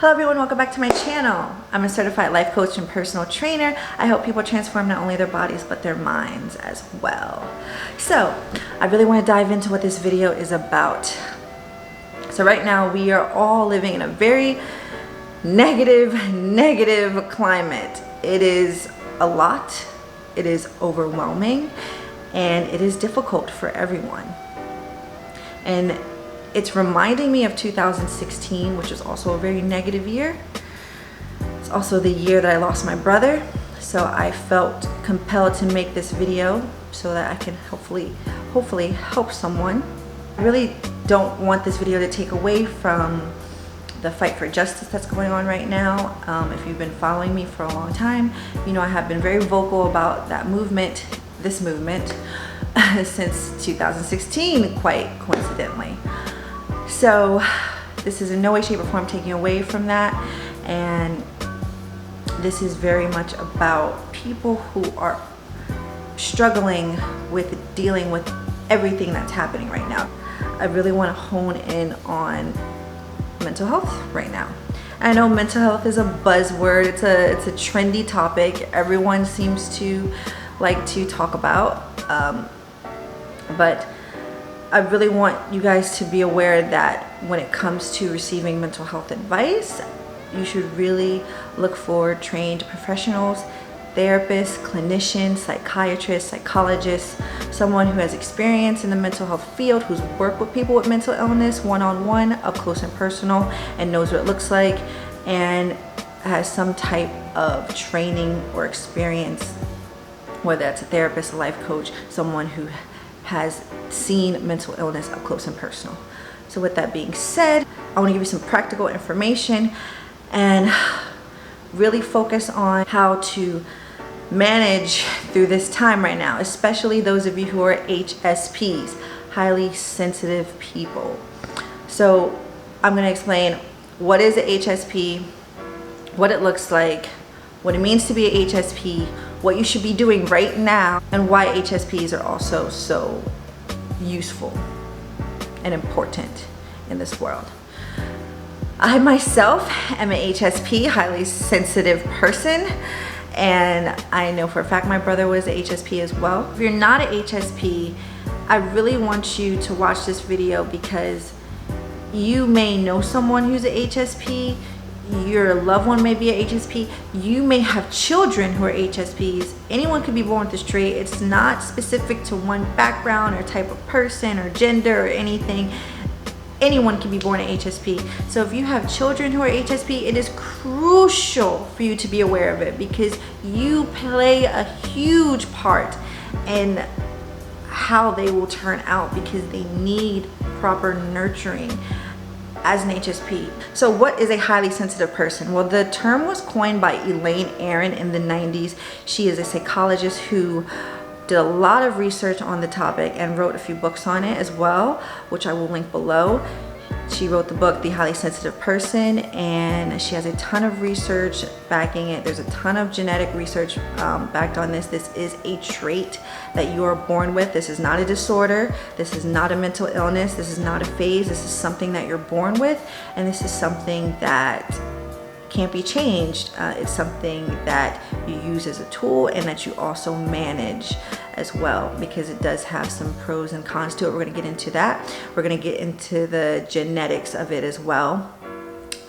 Hello everyone, welcome back to my channel. I'm a certified life coach and personal trainer. I help people transform not only their bodies but their minds as well. So I really want to dive into what this video is about. So right now we are all living in a very negative climate. It is a lot, it is overwhelming, and it is difficult for everyone. And it's reminding me of 2016, which was also a very negative year. It's also the year that I lost my brother. So I felt compelled to make this video so that I can hopefully help someone. I really don't want this video to take away from the fight for justice that's going on right now. If you've been following me for a long time, you know I have been very vocal about that movement, this movement, since 2016, quite coincidentally. So this is in no way, shape, or form taking away from that, and this is very much about people who are struggling with dealing with everything that's happening right now. I really want to hone in on mental health right now. I know mental health is a buzzword, it's a trendy topic everyone seems to like to talk about, but I really want you guys to be aware that when it comes to receiving mental health advice, you should really look for trained professionals, therapists, clinicians, psychiatrists, psychologists, someone who has experience in the mental health field, who's worked with people with mental illness one-on-one, up close and personal, and knows what it looks like, and has some type of training or experience, whether that's a therapist, a life coach, someone who has seen mental illness up close and personal. So with that being said, I want to give you some practical information and really focus on how to manage through this time right now, especially those of you who are HSPs, highly sensitive people. So I'm going to explain what is a HSP, what it looks like, what it means to be a HSP, what you should be doing right now, and why HSPs are also so useful and important in this world. I myself am an HSP, highly sensitive person, and I know for a fact my brother was an HSP as well. If you're not an HSP, I really want you to watch this video because you may know someone who's an HSP, your loved one may be an HSP, you may have children who are HSPs. Anyone could be born with this trait. It's not specific to one background or type of person or gender or anything. Anyone can be born an HSP. So if you have children who are HSP, it is crucial for you to be aware of it because you play a huge part in how they will turn out because they need proper nurturing as an HSP. So what is a highly sensitive person? Well, the term was coined by Elaine Aron in the 90s. She is a psychologist who did a lot of research on the topic and wrote a few books on it as well, which I will link below. She wrote the book, The Highly Sensitive Person, and she has a ton of research backing it. There's a ton of genetic research backed on this. This is a trait that you are born with. This is not a disorder. This is not a mental illness. This is not a phase. This is something that you're born with, and this is something that can't be changed. It's something that you use as a tool and that you also manage as well because it does have some pros and cons to it. We're going to get into that. We're going to get into the genetics of it as well.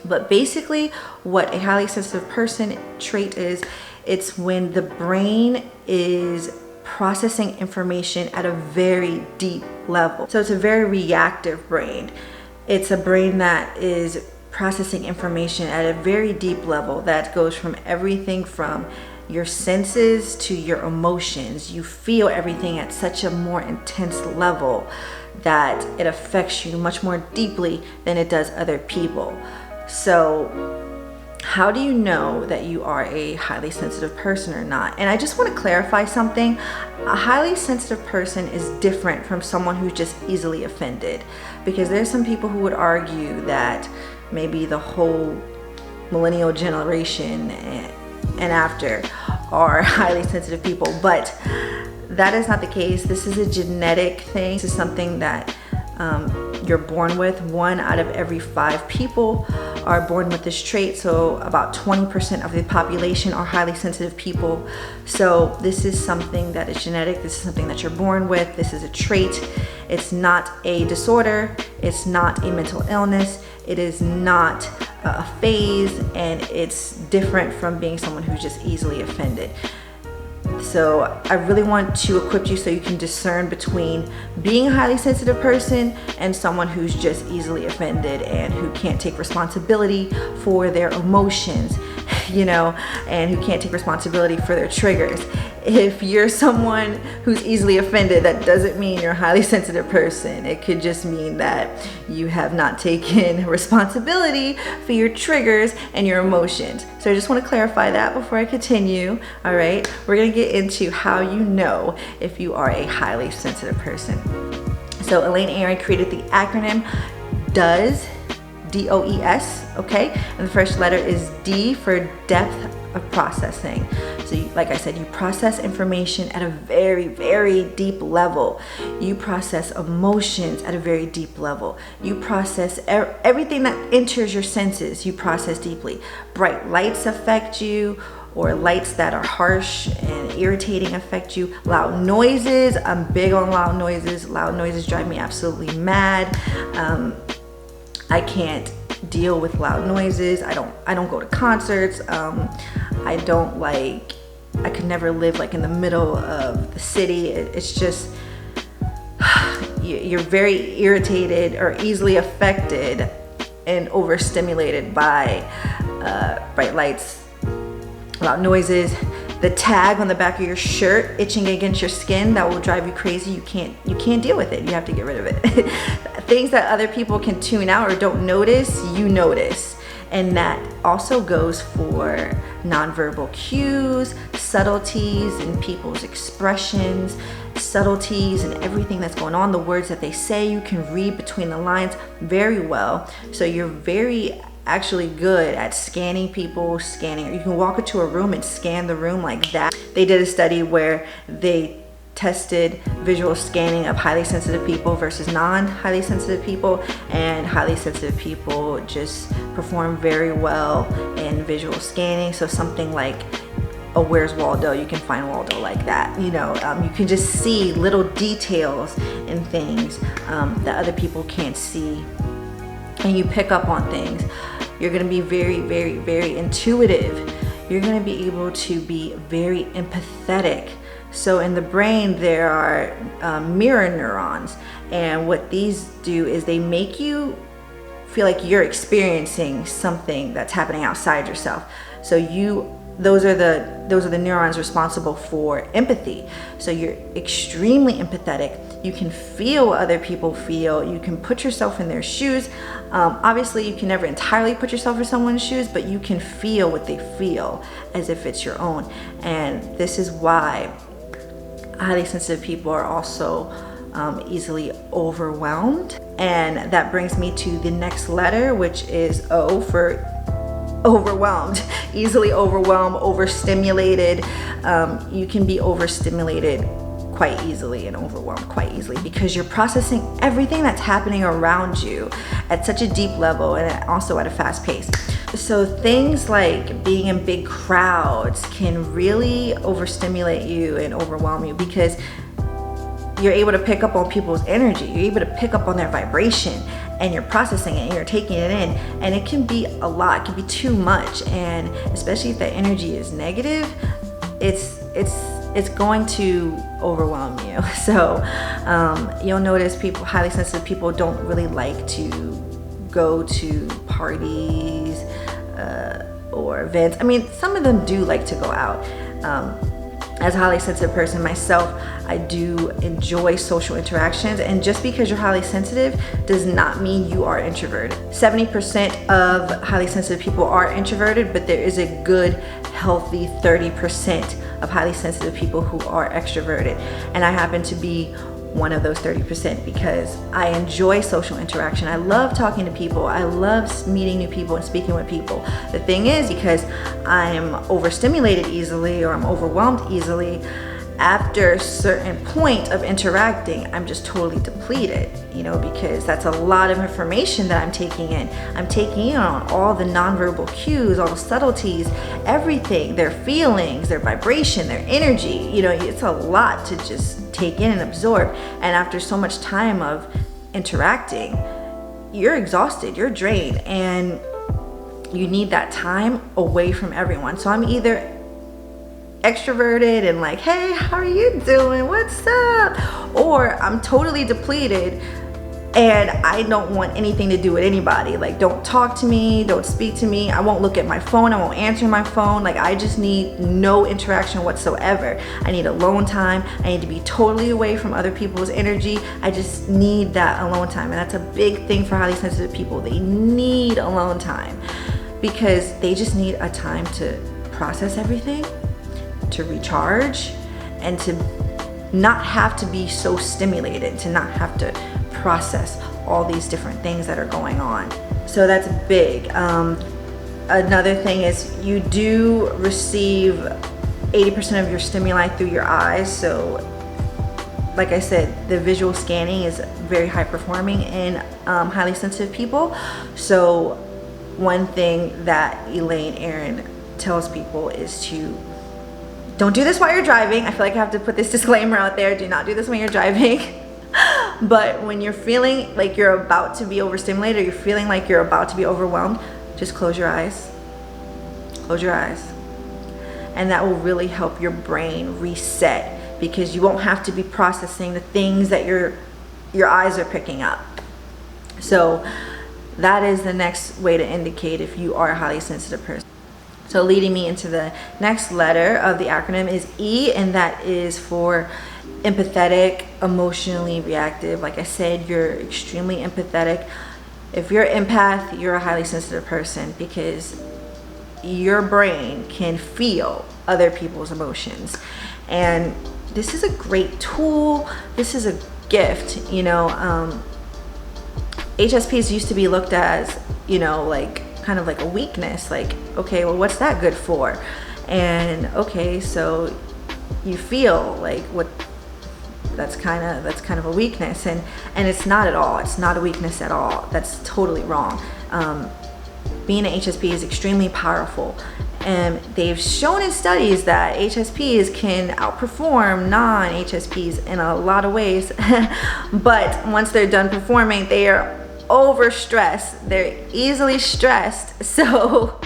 But basically what a highly sensitive person trait is, it's when the brain is processing information at a very deep level. So it's a very reactive brain. It's a brain that is processing information at a very deep level that goes from everything from your senses to your emotions. You feel everything at such a more intense level that it affects you much more deeply than it does other people. So how do you know that you are a highly sensitive person or not? And I just want to clarify something. A highly sensitive person is different from someone who's just easily offended, because there's some people who would argue that maybe the whole millennial generation and after are highly sensitive people, but that is not the case. This is a genetic thing. This is something that you're born with. 1 out of every 5 people are born with this trait. So about 20% of the population are highly sensitive people. So this is something that is genetic. This is something that you're born with. This is a trait. It's not a disorder. It's not a mental illness. It is not a phase, and it's different from being someone who's just easily offended. So I really want to equip you so you can discern between being a highly sensitive person and someone who's just easily offended and who can't take responsibility for their emotions, you know, and who can't take responsibility for their triggers. If you're someone who's easily offended, that doesn't mean you're a highly sensitive person. It could just mean that you have not taken responsibility for your triggers and your emotions. So I just want to clarify that before I continue. All right, we're going to get into how you know if you are a highly sensitive person. So Elaine and Aron created the acronym DOES, D-O-E-S, okay? And the first letter is D for depth of processing. So like I said, you process information at a very, very deep level. You process emotions at a very deep level. You process everything that enters your senses, you process deeply. Bright lights affect you, or lights that are harsh and irritating affect you. Loud noises, I'm big on loud noises. Loud noises drive me absolutely mad. I can't deal with loud noises. I don't go to concerts. I could never live like in the middle of the city. It's just, you're very irritated or easily affected and overstimulated by bright lights, loud noises. The tag on the back of your shirt itching against your skin, that will drive you crazy. You can't deal with it. You have to get rid of it. Things that other people can tune out or don't notice, you notice. And that also goes for nonverbal cues, subtleties in people's expressions, subtleties and everything that's going on. The words that they say, you can read between the lines very well. So you're very actually good at scanning people, you can walk into a room and scan the room like that. They did a study where they tested visual scanning of highly sensitive people versus non-highly sensitive people, and highly sensitive people just perform very well in visual scanning. So something like a Where's Waldo, you can find Waldo like that. You know, you can just see little details and things that other people can't see, and you pick up on things. You're going to be very, very, very intuitive. You're going to be able to be very empathetic. So in the brain, there are mirror neurons, and what these do is they make you feel like you're experiencing something that's happening outside yourself. So those are the neurons responsible for empathy. So you're extremely empathetic. You can feel what other people feel. You can put yourself in their shoes. Obviously, you can never entirely put yourself in someone's shoes, but you can feel what they feel as if it's your own. And this is why highly sensitive people are also easily overwhelmed. And that brings me to the next letter, which is O for overwhelmed. Easily overwhelmed, overstimulated. You can be overstimulated quite easily and overwhelmed quite easily because you're processing everything that's happening around you at such a deep level and also at a fast pace. So things like being in big crowds can really overstimulate you and overwhelm you because you're able to pick up on people's energy. You're able to pick up on their vibration, and you're processing it and you're taking it in, and it can be a lot. It can be too much, and especially if that energy is negative, it's going to overwhelm you. So you'll notice highly sensitive people don't really like to go to parties or events. I mean, some of them do like to go out. As a highly sensitive person myself, I do enjoy social interactions, and just because you're highly sensitive does not mean you are introverted. 70% of highly sensitive people are introverted, but there is a good, healthy 30% of highly sensitive people who are extroverted. And I happen to be one of those 30% because I enjoy social interaction. I love talking to people. I love meeting new people and speaking with people. The thing is, because I'm overstimulated easily or I'm overwhelmed easily, after a certain point of interacting, I'm just totally depleted, you know, because that's a lot of information that I'm taking in. I'm taking in on all the nonverbal cues, all the subtleties, everything, their feelings, their vibration, their energy. You know, it's a lot to just take in and absorb. And after so much time of interacting, you're exhausted, you're drained, and you need that time away from everyone. So I'm either extroverted and like, hey, how are you doing? What's up? Or I'm totally depleted and I don't want anything to do with anybody. Like, don't talk to me, don't speak to me. I won't look at my phone, I won't answer my phone. Like, I just need no interaction whatsoever. I need alone time. I need to be totally away from other people's energy. I just need that alone time. And that's a big thing for highly sensitive people. They need alone time because they just need a time to process everything, to recharge, and to not have to be so stimulated, to not have to process all these different things that are going on. So that's big. Another thing is you do receive 80% of your stimuli through your eyes. So like I said, the visual scanning is very high performing in highly sensitive people. So one thing that Elaine, Aron tells people is to don't do this while you're driving. I feel like I have to put this disclaimer out there. Do not do this when you're driving. But when you're feeling like you're about to be overstimulated or you're feeling like you're about to be overwhelmed, just close your eyes. Close your eyes. And that will really help your brain reset because you won't have to be processing the things that your eyes are picking up. So that is the next way to indicate if you are a highly sensitive person. So leading me into the next letter of the acronym is E, and that is for empathetic, emotionally reactive. Like I said, you're extremely empathetic. If you're an empath, you're a highly sensitive person because your brain can feel other people's emotions. And this is a great tool. This is a gift, you know. HSPs used to be looked as, you know, like kind of like a weakness, like, okay, well, what's that good for? And okay, so you feel like what that's kind of a weakness, and it's not at all. It's not a weakness at all. That's totally wrong. Being an HSP is extremely powerful, and they've shown in studies that HSPs can outperform non-HSPs in a lot of ways. But once they're done performing, they are overstressed. They're easily stressed. So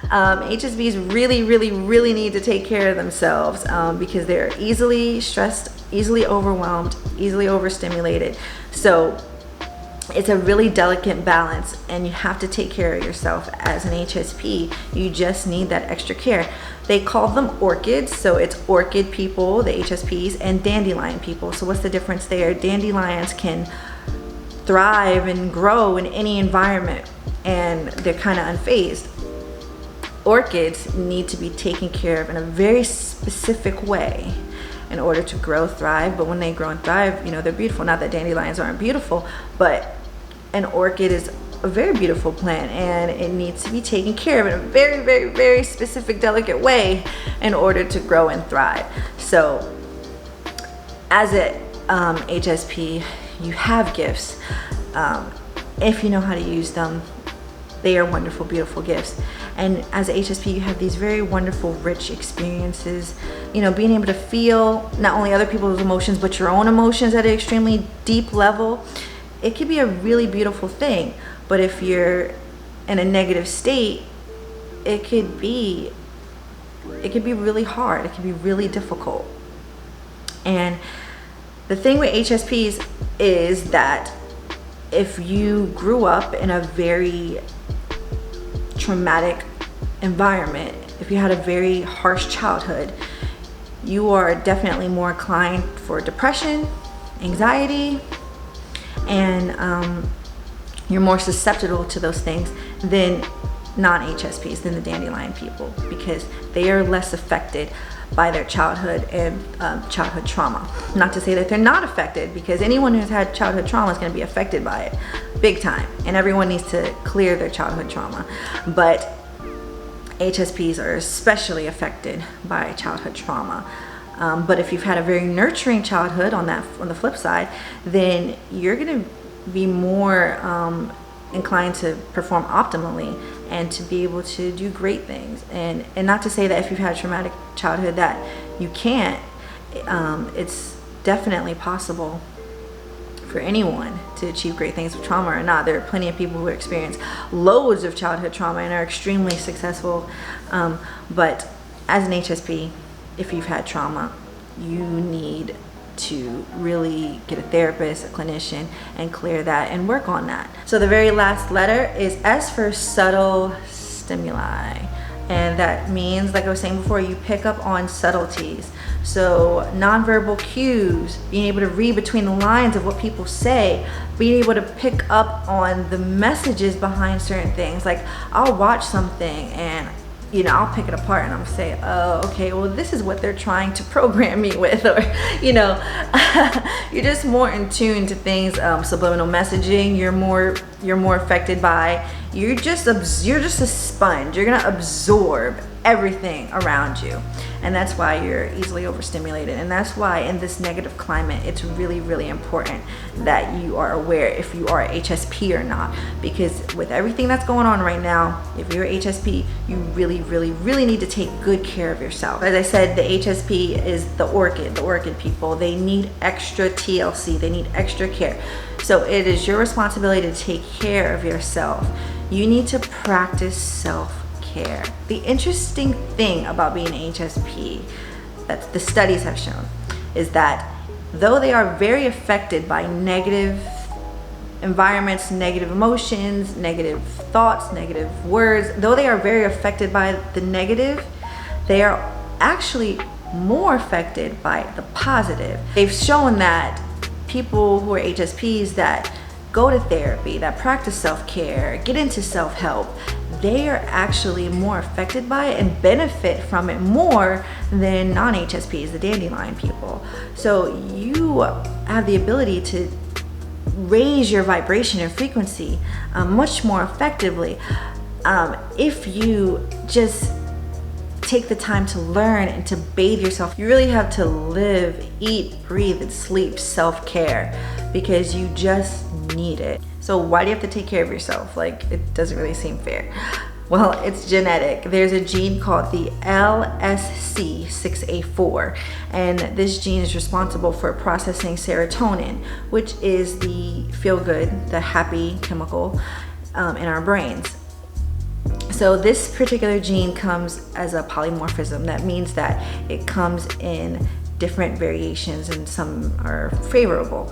HSPs really need to take care of themselves because they're easily stressed, easily overwhelmed, easily overstimulated. So it's a really delicate balance, and you have to take care of yourself as an HSP. You just need that extra care. They call them orchids, so it's orchid people, the HSPs, and dandelion people. So what's the difference there? Dandelions can thrive and grow in any environment, and they're kind of unfazed. Orchids need to be taken care of in a very specific way in order to grow, thrive. But when they grow and thrive, you know, they're beautiful. Not that dandelions aren't beautiful, but an orchid is a very beautiful plant, and it needs to be taken care of in a very specific, delicate way in order to grow and thrive. So as a HSP, you have gifts. If you know how to use them, they are wonderful, beautiful gifts. And as a HSP, you have these very wonderful, rich experiences. You know, being able to feel not only other people's emotions, but your own emotions at an extremely deep level. It could be a really beautiful thing. But if you're in a negative state, it could be really hard. It can be really difficult. And the thing with HSPs is that if you grew up in a very traumatic environment, if you had a very harsh childhood, you are definitely more inclined for depression, anxiety, and you're more susceptible to those things than non-HSPs, than the dandelion people, because they are less affected by their childhood and childhood trauma. Not to say that they're not affected, because anyone who's had childhood trauma is going to be affected by it big time, and everyone needs to clear their childhood trauma. But HSPs are especially affected by childhood trauma. But if you've had a very nurturing childhood on the flip side, then you're going to be more inclined to perform optimally and to be able to do great things. And not to say that if you've had a traumatic childhood that you can't. It's definitely possible for anyone to achieve great things with trauma or not. There are plenty of people who experience loads of childhood trauma and are extremely successful. But as an HSP, if you've had trauma, you need to really get a therapist, a clinician, and clear that and work on that. So the very last letter is S for subtle stimuli. And that means, like I was saying before, you pick up on subtleties. So nonverbal cues, being able to read between the lines of what people say, being able to pick up on the messages behind certain things. Like I'll watch something and I'll pick it apart and I'm say, oh, okay, well, this is what they're trying to program me with, or, you're just more in tune to things. Subliminal messaging, you're more affected by. You're just a sponge. You're gonna absorb everything around you, and that's why you're easily overstimulated. And that's why in this negative climate, it's really, really important that you are aware if you are a HSP or not, because with everything that's going on right now, if you're a HSP, you really, really, really need to take good care of yourself. As I said, the HSP is the orchid people. They need extra TLC, they need extra care. So it is your responsibility to take care of yourself. You need to practice self-care. The interesting thing about being an HSP that the studies have shown is that though they are very affected by negative environments, negative emotions, negative thoughts, negative words, though they are very affected by the negative, they are actually more affected by the positive. They've shown that people who are HSPs that go to therapy, that practice self-care, get into self-help, they are actually more affected by it and benefit from it more than non-HSPs, the dandelion people. So you have the ability to raise your vibration and frequency much more effectively if you just take the time to learn and to bathe yourself. You really have to live, eat, breathe, and sleep self-care because you just need it. So why do you have to take care of yourself? Like, it doesn't really seem fair. Well, it's genetic. There's a gene called the LSC6A4, and this gene is responsible for processing serotonin, which is the feel-good, the happy chemical in our brains. So this particular gene comes as a polymorphism. That means that it comes in different variations and some are favorable.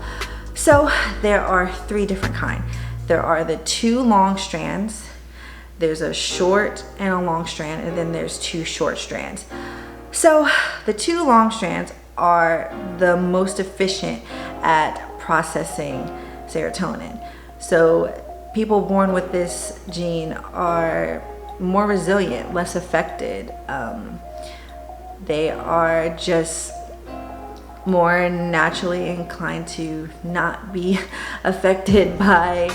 So there are 3 different kinds. There are the 2 long strands, there's a short and a long strand, and then there's 2 short strands. So the 2 long strands are the most efficient at processing serotonin. So people born with this gene are more resilient, less affected. They are just more naturally inclined to not be affected by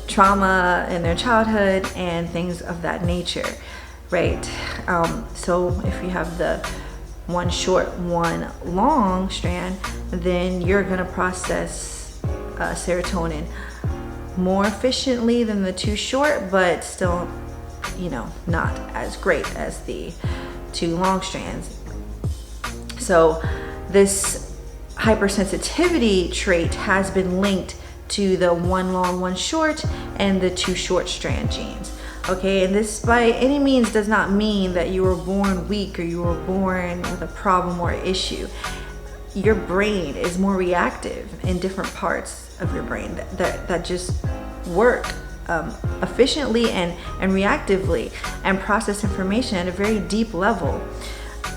trauma in their childhood and things of that nature, right? So if you have the 1 short, 1 long strand, then you're gonna process serotonin more efficiently than the 2 short, but still, not as great as the 2 long strands. So this hypersensitivity trait has been linked to the 1 long, 1 short and the 2 short strand genes. Okay, and this by any means does not mean that you were born weak or you were born with a problem or issue. Your brain is more reactive in different parts of your brain that just work efficiently and reactively and process information at a very deep level.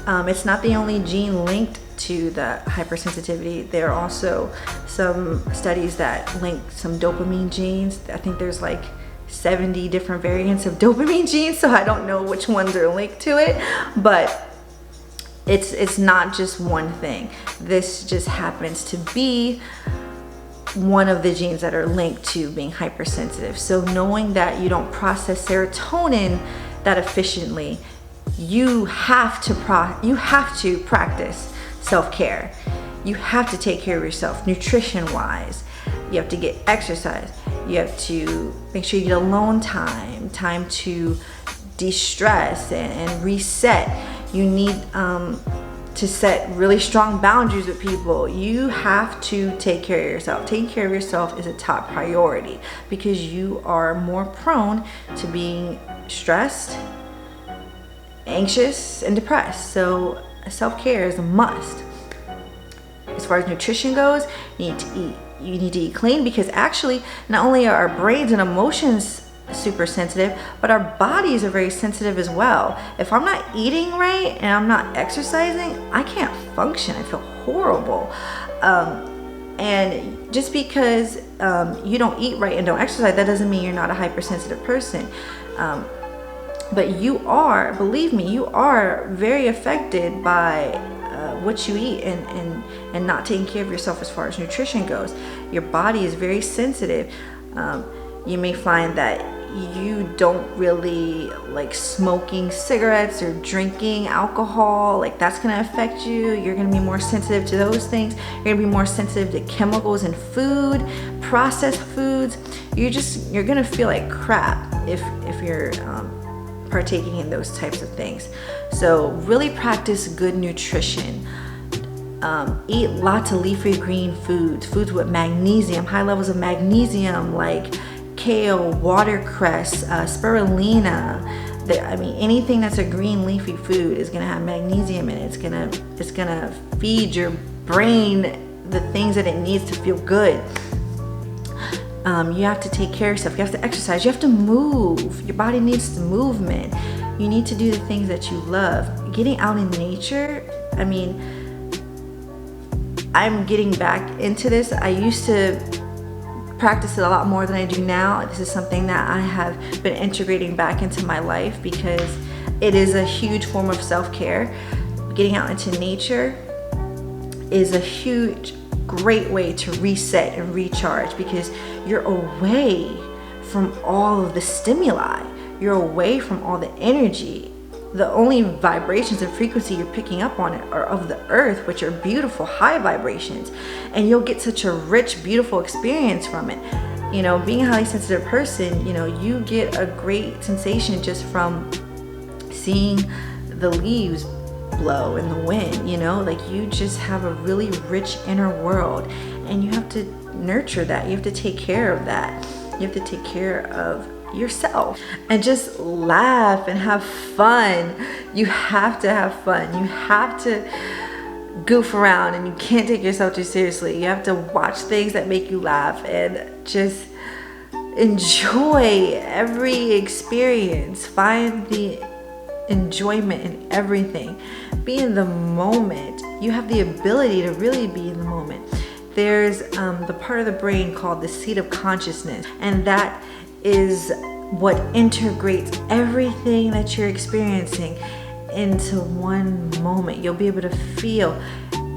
It's not the only gene linked to the hypersensitivity. There are also some studies that link some dopamine genes. I think there's like 70 different variants of dopamine genes, so I don't know which ones are linked to it, but it's not just one thing. This just happens to be one of the genes that are linked to being hypersensitive. So knowing that you don't process serotonin that efficiently you have to practice self-care. You have to take care of yourself nutrition-wise. You have to get exercise. You have to make sure you get alone time to de-stress and reset. You need to set really strong boundaries with people. You have to take care of yourself. Taking care of yourself is a top priority because you are more prone to being stressed, anxious, and depressed. So self-care is a must. As far as nutrition goes, you need to eat clean, because actually not only are our brains and emotions super sensitive, but our bodies are very sensitive as well. If I'm not eating right and I'm not exercising, I can't function. I feel horrible. And just because you don't eat right and don't exercise, that doesn't mean you're not a hypersensitive person. But you are, believe me, you are very affected by what you eat and not taking care of yourself as far as nutrition goes. Your body is very sensitive. You may find that you don't really like smoking cigarettes or drinking alcohol. Like, that's gonna affect you. You're gonna be more sensitive to those things. You're gonna be more sensitive to chemicals in food, processed foods. You're gonna feel like crap if you're partaking in those types of things. So really practice good nutrition. Eat lots of leafy green foods with magnesium, high levels of magnesium, like kale, watercress, spirulina. Anything that's a green leafy food is gonna have magnesium in it. It's gonna feed your brain the things that it needs to feel good. You have to take care of yourself. You have to exercise. You have to move. Your body needs movement. You need to do the things that you love. Getting out in nature. I'm getting back into this. I used to practice it a lot more than I do now. This is something that I have been integrating back into my life because it is a huge form of self-care. Getting out into nature is a great way to reset and recharge, because you're away from all of the stimuli. You're away from all the energy. The only vibrations and frequency you're picking up on are of the earth, which are beautiful, high vibrations. And you'll get such a rich, beautiful experience from it. Being a highly sensitive person, you get a great sensation just from seeing the leaves blow in the wind. Like, you just have a really rich inner world, and you have to nurture that. You have to take care of that. You have to take care of yourself and just laugh and have fun. You have to have fun. You have to goof around, and you can't take yourself too seriously. You have to watch things that make you laugh and just enjoy every experience. Find the enjoyment in everything. Be in the moment. You have the ability to really be in the moment. There's the part of the brain called the seat of consciousness, and that is what integrates everything that you're experiencing into one moment. You'll be able to feel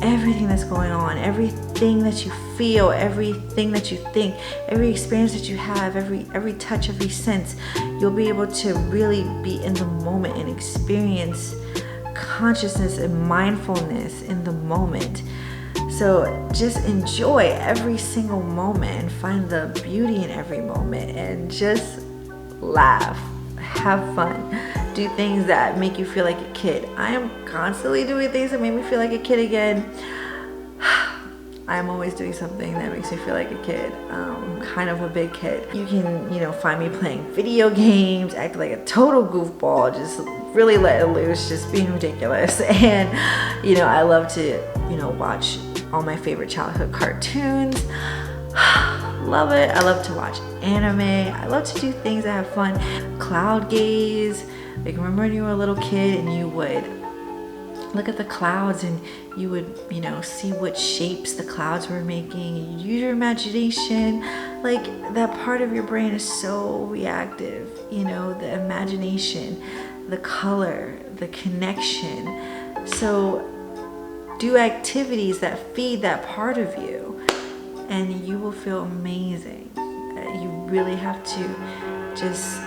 everything that's going on, everything that you feel, everything that you think, every experience that you have, every touch, every sense. You'll be able to really be in the moment and experience consciousness and mindfulness in the moment. So just enjoy every single moment and find the beauty in every moment, and just laugh, have fun, do things that make you feel like a kid. I am constantly doing things that make me feel like a kid again. I'm always doing something that makes me feel like a kid. I'm kind of a big kid. You can, find me playing video games, acting like a total goofball, just really let it loose, just being ridiculous. And, I love to, watch all my favorite childhood cartoons. Love it. I love to watch anime. I love to do things that have fun. Cloud gaze. Like, remember when you were a little kid and you would look at the clouds and you would, see what shapes the clouds were making. You use your imagination. Like, that part of your brain is so reactive. The imagination, the color, the connection. So do activities that feed that part of you, and you will feel amazing. You really have to just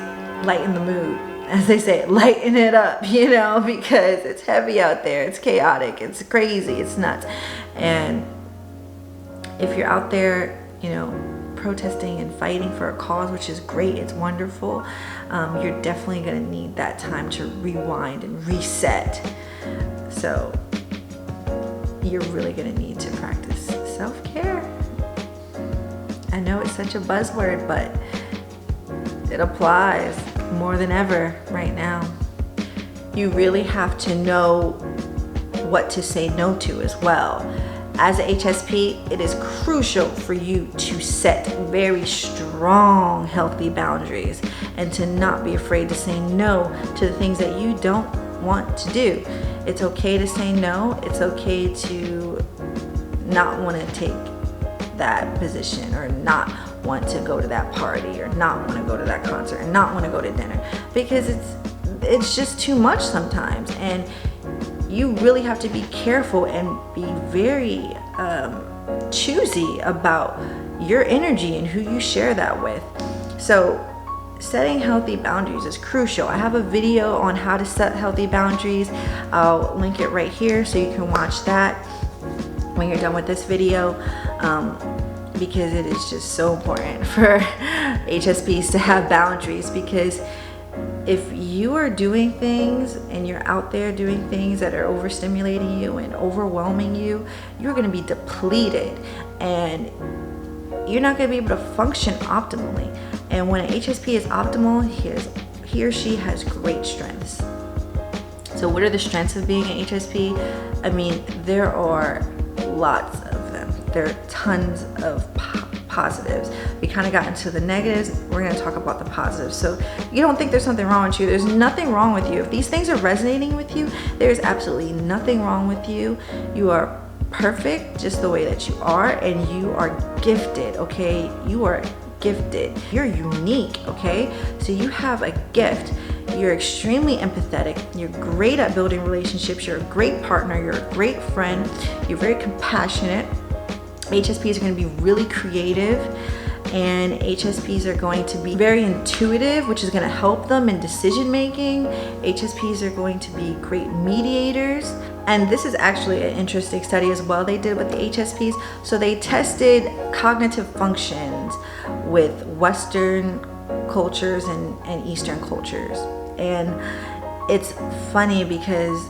lighten the mood. as they say, lighten it up, you know, because it's heavy out there, it's chaotic, it's crazy, it's nuts. And if you're out there, you know, protesting and fighting for a cause, which is great, it's wonderful, you're definitely going to need that time to rewind and reset. So you're really going to need to practice self-care. I know it's such a buzzword, but it applies more than ever right now. You really have to know what to say no to as well. As a HSP, it is crucial for you to set very strong, healthy boundaries and to not be afraid to say no to the things that you don't want to do. It's okay to say no. It's okay to not want to take that position, or not want to go to that party, or not want to go to that concert, and not want to go to dinner, because it's just too much sometimes. And you really have to be careful and be very choosy about your energy and who you share that with. So setting healthy boundaries is crucial. I have a video on how to set healthy boundaries. I'll link it right here so you can watch that when you're done with this video, because it is just so important for HSPs to have boundaries. Because if you are doing things and you're out there doing things that are overstimulating you and overwhelming you, you're going to be depleted and you're not going to be able to function optimally. And when an HSP is optimal, he or she has great strengths. So what are the strengths of being an HSP? I mean, there are lots of them. There are tons of positives. We kind of got into the negatives. We're going to talk about the positives. So you don't think there's something wrong with you. There's nothing wrong with you. If these things are resonating with you, there's absolutely nothing wrong with you. You are perfect just the way that you are, and you are gifted, okay? You are gifted. You're unique, okay? So you have a gift. You're extremely empathetic. You're great at building relationships. You're a great partner. You're a great friend. You're very compassionate. HSPs are going to be really creative, and HSPs are going to be very intuitive, which is going to help them in decision making. HSPs are going to be great mediators. And this is actually an interesting study as well they did with the HSPs. So they tested cognitive functions with Western cultures and Eastern cultures. And it's funny because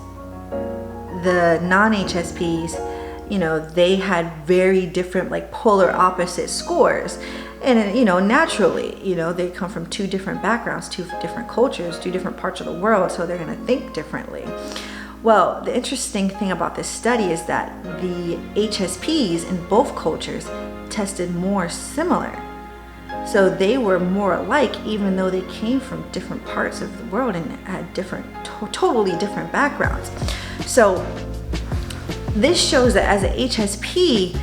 the non-HSPs, you know, they had very different, like, polar opposite scores. And, you know, naturally, you know, they come from two different backgrounds, two different cultures, two different parts of the world, so they're going to think differently. Well, the interesting thing about this study is that the HSPs in both cultures tested more similar. So they were more alike, even though they came from different parts of the world and had different, totally different backgrounds. So this shows that as an HSP,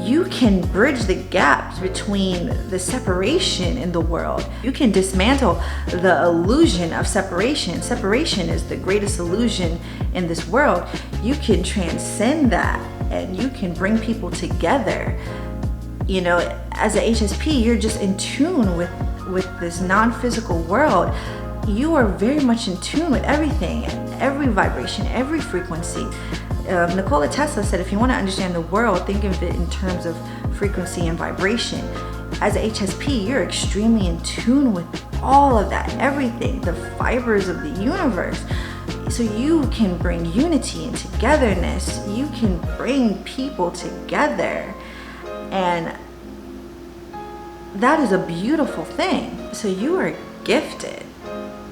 you can bridge the gaps between the separation in the world. You can dismantle the illusion of separation. Separation is the greatest illusion in this world. You can transcend that and you can bring people together. You know, as an HSP, you're just in tune with this non-physical world. You are very much in tune with everything, every vibration, every frequency. Nikola Tesla said, if you want to understand the world, think of it in terms of frequency and vibration. As a HSP, you're extremely in tune with all of that, everything, the fibers of the universe. So you can bring unity and togetherness. You can bring people together. And that is a beautiful thing. So you are gifted.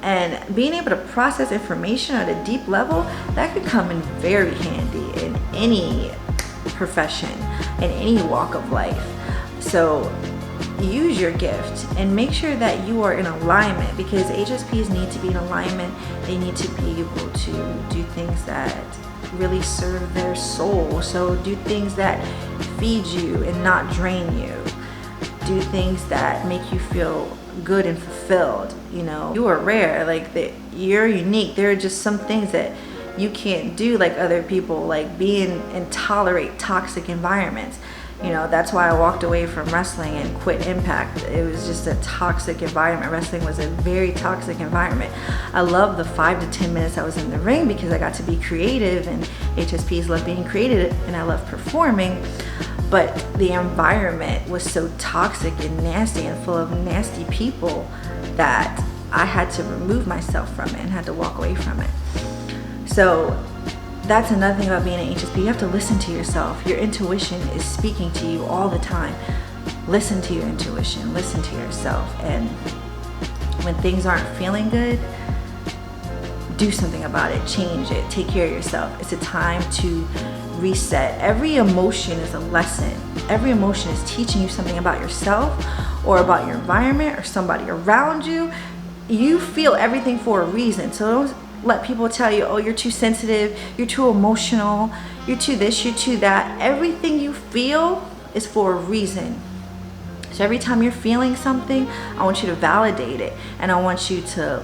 And being able to process information at a deep level, that could come in very handy in any profession, in any walk of life. So use your gift and make sure that you are in alignment, because HSPs need to be in alignment. They need to be able to do things that really serve their soul. So do things that feed you and not drain you. Do things that make you feel good and fulfilled. You know, you are rare, like you're unique. There are just some things that you can't do like other people, like being and tolerate toxic environments. You know, that's why I walked away from wrestling and quit Impact. It was just a toxic environment. Wrestling was a very toxic environment. I love the 5 to 10 minutes I was in the ring because I got to be creative, and HSPs love being creative, and I love performing. But the environment was so toxic and nasty and full of nasty people that I had to remove myself from it and had to walk away from it. So that's another thing about being an HSP. You have to listen to yourself. Your intuition is speaking to you all the time. Listen to your intuition, listen to yourself. And when things aren't feeling good, do something about it, change it, take care of yourself. It's a time to reset. Every emotion is a lesson. Every emotion is teaching you something about yourself or about your environment or somebody around you. You feel everything for a reason. So don't let people tell you, oh, you're too sensitive, you're too emotional, you're too this, you're too that. Everything you feel is for a reason. So every time you're feeling something, I want you to validate it, and I want you to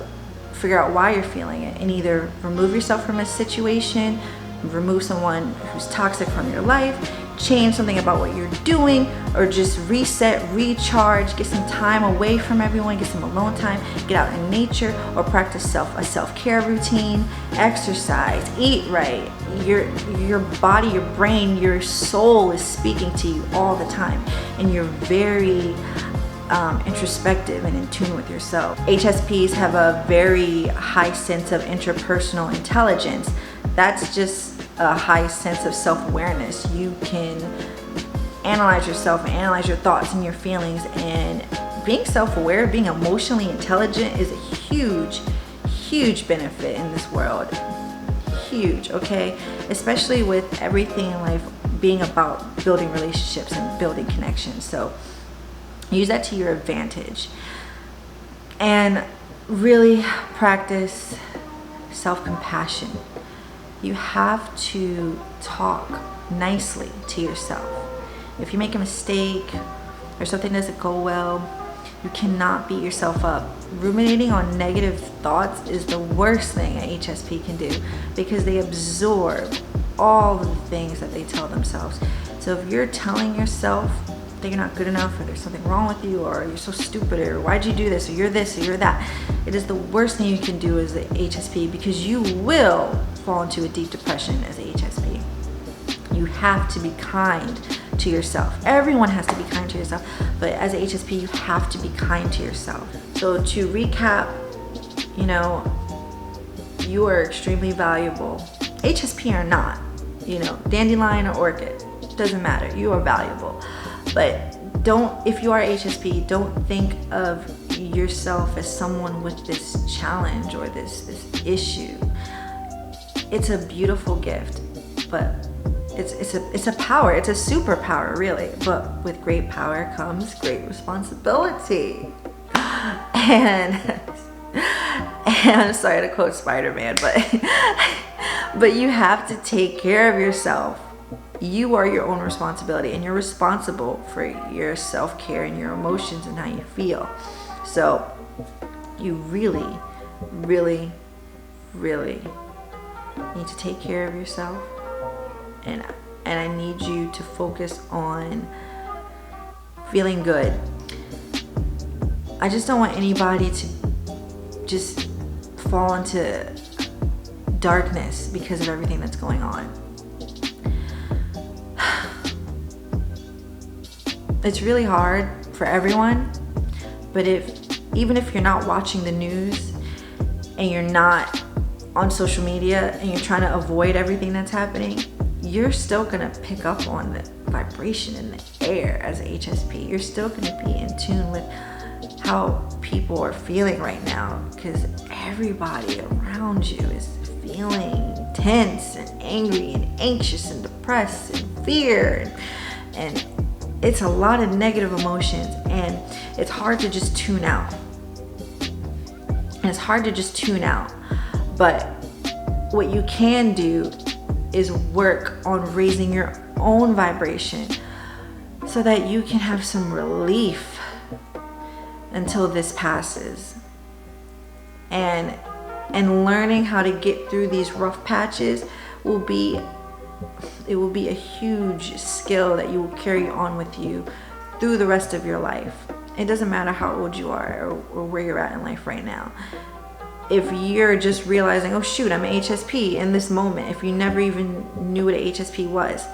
figure out why you're feeling it, and either remove yourself from a situation, remove someone who's toxic from your life, change something about what you're doing, or just reset, recharge, get some time away from everyone, get some alone time, get out in nature, or practice a self-care routine, exercise, eat right. Your body, your brain, your soul is speaking to you all the time, and you're very introspective and in tune with yourself. HSPs have a very high sense of interpersonal intelligence. That's just a high sense of self-awareness. You can analyze yourself and analyze your thoughts and your feelings, and being self-aware, being emotionally intelligent is a huge benefit in this world. Huge, okay? Especially with everything in life being about building relationships and building connections. So use that to your advantage, and really practice self-compassion. You have to talk nicely to yourself. If you make a mistake or something doesn't go well, you cannot beat yourself up. Ruminating on negative thoughts is the worst thing an HSP can do, because they absorb all of the things that they tell themselves. So if you're telling yourself that you're not good enough, or there's something wrong with you, or you're so stupid, or why'd you do this, or you're this, or you're that, it is the worst thing you can do as an HSP, because you will fall into a deep depression as a HSP. You have to be kind to yourself. Everyone has to be kind to yourself, but as a HSP, you have to be kind to yourself. So to recap, you know, you are extremely valuable. HSP or not, you know, dandelion or orchid, doesn't matter. You are valuable. But if you are HSP, don't think of yourself as someone with this challenge or this issue. It's a beautiful gift, but it's a power. It's a superpower, really. But with great power comes great responsibility. And I'm sorry to quote Spider-Man, but you have to take care of yourself. You are your own responsibility, and you're responsible for your self-care and your emotions and how you feel. So you really need to take care of yourself, and I need you to focus on feeling good. I just don't want anybody to just fall into darkness because of everything that's going on. It's really hard for everyone, but even if you're not watching the news and you're not on social media and you're trying to avoid everything that's happening, you're still gonna pick up on the vibration in the air as a HSP. You're still gonna be in tune with how people are feeling right now, because everybody around you is feeling tense and angry and anxious and depressed and fear, and it's a lot of negative emotions, and it's hard to just tune out. But what you can do is work on raising your own vibration so that you can have some relief until this passes. And learning how to get through these rough patches will be It will be a huge skill that you will carry on with you through the rest of your life. It doesn't matter how old you are or where you're at in life right now. If you're just realizing, oh shoot, I'm an HSP in this moment, if you never even knew what an HSP was,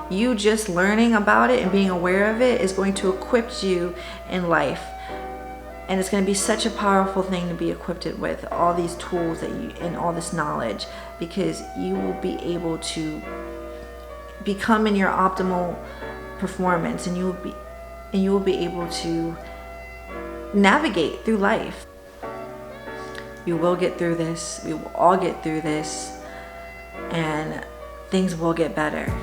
you just learning about it and being aware of it is going to equip you in life. And it's going to be such a powerful thing to be equipped with, all these tools that you and all this knowledge, because you will be able to become in your optimal performance, and you will be able to navigate through life. You will get through this. We will all get through this, and things will get better.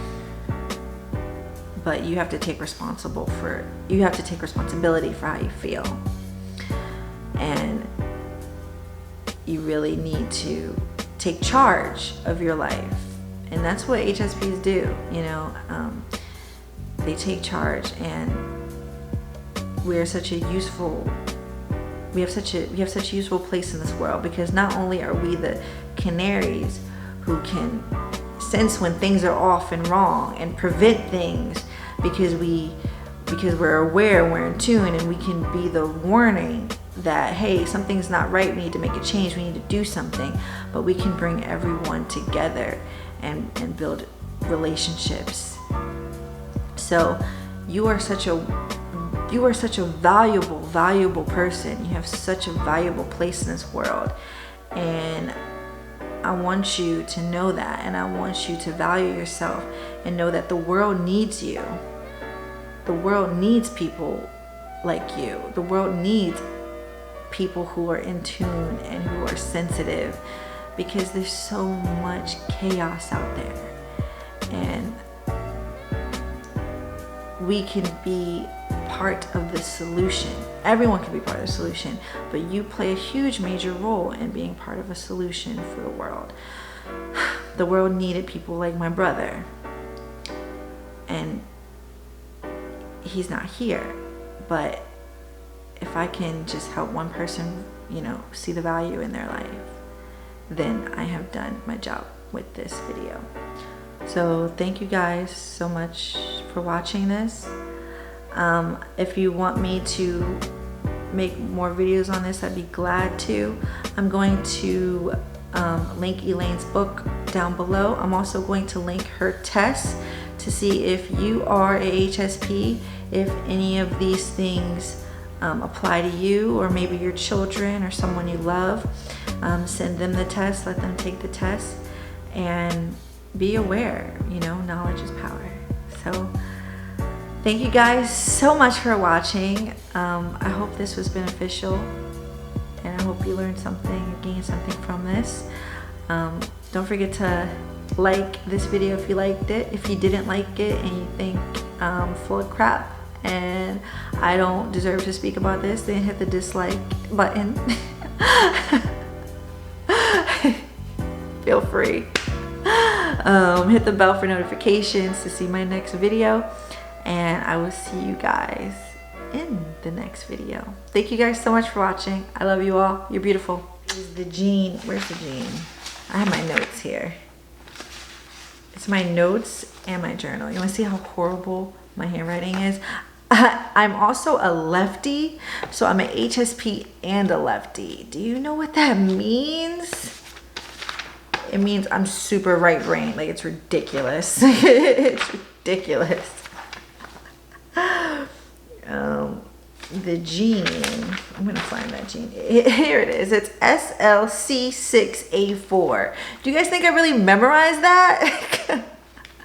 But you have to take responsibility for how you feel. And you really need to take charge of your life. And that's what HSPs do, you know. They take charge, and we have such a useful place in this world, because not only are we the canaries who can sense when things are off and wrong and prevent things, because we're aware, we're in tune, and we can be the warning that, hey, something's not right, we need to make a change, we need to do something. But we can bring everyone together and build relationships. So you are such a valuable person. You have such a valuable place in this world, and I want you to know that, and I want you to value yourself and know that the world needs you. The world needs people like you. The world needs people who are in tune and who are sensitive, because there's so much chaos out there, and we can be part of the solution. Everyone can be part of the solution, but you play a huge major role in being part of a solution for the world. The world needed people like my brother, and he's not here, but if I can just help one person, you know, see the value in their life, then I have done my job with this video. So thank you guys so much for watching this. If you want me to make more videos on this, I'd be glad to. I'm going to link Elaine's book down below. I'm also going to link her test to see if you are a HSP, if any of these things apply to you, or maybe your children or someone you love. Send them the test, let them take the test, and be aware, you know, knowledge is power. So thank you guys so much for watching. I hope this was beneficial, and I hope you learned something, gained something from this. Don't forget to like this video if you liked it. If you didn't like it and you think full of crap and I don't deserve to speak about this, then hit the dislike button. Feel free. Hit the bell for notifications to see my next video, and I will see you guys in the next video. Thank you guys so much for watching. I love you all. You're beautiful. Here's the jean. Where's the jean? I have my notes here. It's my notes and my journal. You want to see how horrible my handwriting is? I'm also a lefty, so I'm an HSP and a lefty. Do you know what that means? It means I'm super right brain. Like, it's ridiculous. It's ridiculous. The jean, I'm gonna find that jean. Here it is. It's SLC6A4. Do you guys think I really memorized that?